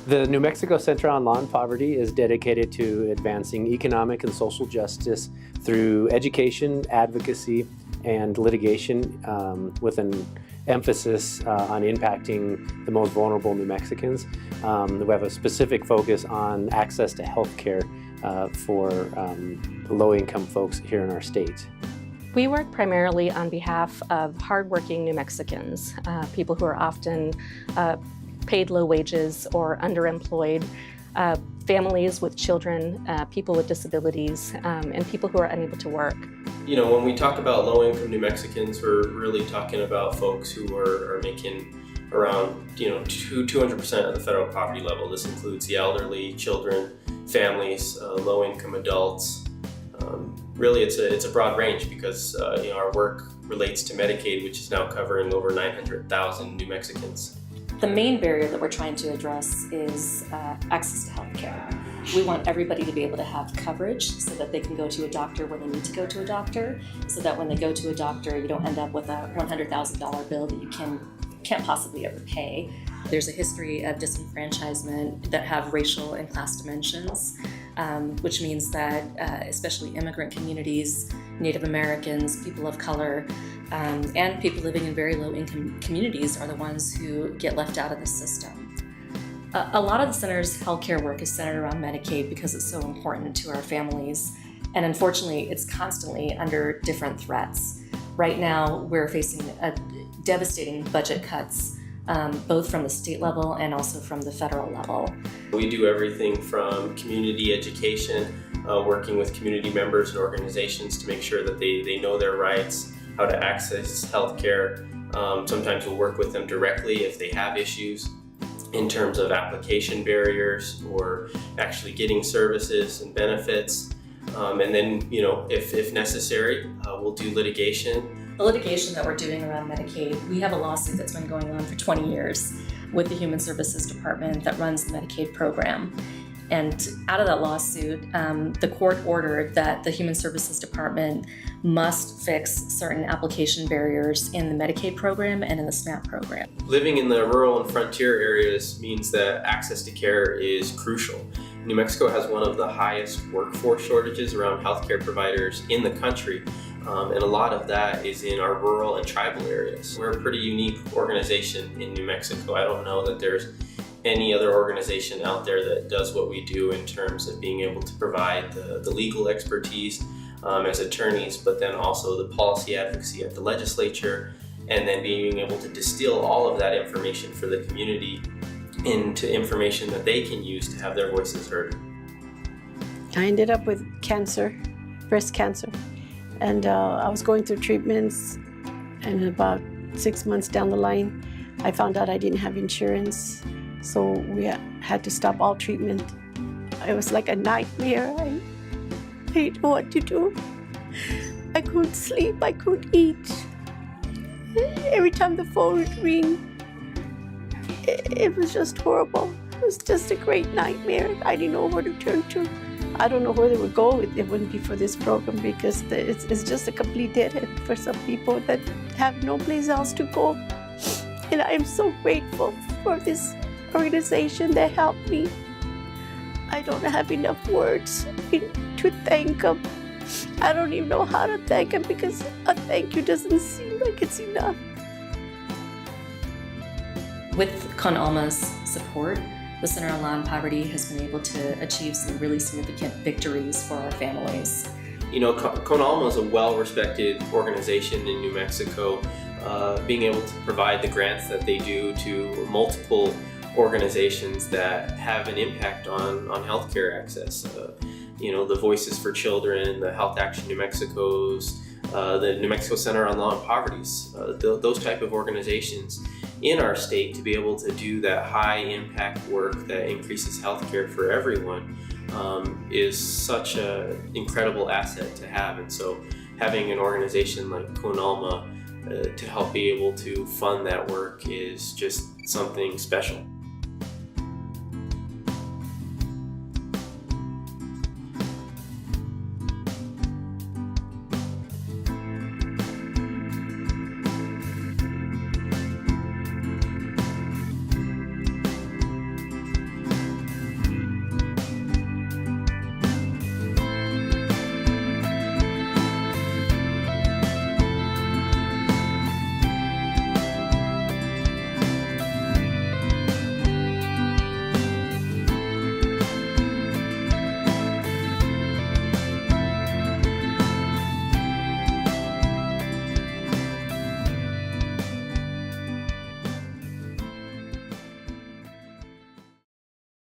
The New Mexico Center on Law and Poverty is dedicated to advancing economic and social justice through education, advocacy, and litigation with an emphasis on impacting the most vulnerable New Mexicans. We have a specific focus on access to health care for low-income folks here in our state. We work primarily on behalf of hardworking New Mexicans, people who are often paid low wages or underemployed, families with children, people with disabilities, and people who are unable to work. You know, when we talk about low-income New Mexicans, we're really talking about folks who are making around 200% of the federal poverty level. This includes the elderly, children, families, low-income adults. Really, it's a broad range because our work relates to Medicaid, which is now covering over 900,000 New Mexicans. The main barrier that we're trying to address is access to health care. We want everybody to be able to have coverage so that they can go to a doctor when they need to go to a doctor, so that when they go to a doctor, you don't end up with a $100,000 bill that you can't possibly ever pay. There's a history of disenfranchisement that have racial and class dimensions, which means that especially immigrant communities, Native Americans, people of color, and people living in very low-income communities are the ones who get left out of the system. A lot of the center's healthcare work is centered around Medicaid because it's so important to our families, and unfortunately, it's constantly under different threats. Right now, we're facing devastating budget cuts, both from the state level and also from the federal level. We do everything from community education, working with community members and organizations to make sure that they know their rights, how to access healthcare. Sometimes we'll work with them directly if they have issues in terms of application barriers or actually getting services and benefits. And then, if necessary, we'll do litigation. The litigation that we're doing around Medicaid, we have a lawsuit that's been going on for 20 years with the Human Services Department that runs the Medicaid program. And out of that lawsuit, the court ordered that the Human Services Department must fix certain application barriers in the Medicaid program and in the SNAP program. Living in the rural and frontier areas means that access to care is crucial. New Mexico has one of the highest workforce shortages around healthcare providers in the country, and a lot of that is in our rural and tribal areas. We're a pretty unique organization in New Mexico. I don't know that there's any other organization out there that does what we do in terms of being able to provide the legal expertise as attorneys, but then also the policy advocacy at the legislature, and then being able to distill all of that information for the community into information that they can use to have their voices heard. I ended up with cancer, breast cancer, and I was going through treatments, and about 6 months down the line, I found out I didn't have insurance. So we had to stop all treatment. It was like a nightmare. I didn't know what to do. I couldn't sleep, I couldn't eat. Every time the phone would ring, it was just horrible. It was just a great nightmare. I didn't know where to turn to. I don't know where they would go if it wouldn't be for this program, because it's just a complete dead end for some people that have no place else to go. And I am so grateful for this organization that helped me. I don't have enough words to thank them. I don't even know how to thank them, because a thank you doesn't seem like it's enough. With Alma's support, the Center on Law and Poverty has been able to achieve some really significant victories for our families. Alma is a well-respected organization in New Mexico, being able to provide the grants that they do to multiple organizations that have an impact on healthcare access. The Voices for Children, the Health Action New Mexico's, the New Mexico Center on Law and Poverty's, those type of organizations in our state to be able to do that high impact work that increases healthcare for everyone is such an incredible asset to have. And so having an organization like Alma to help be able to fund that work is just something special.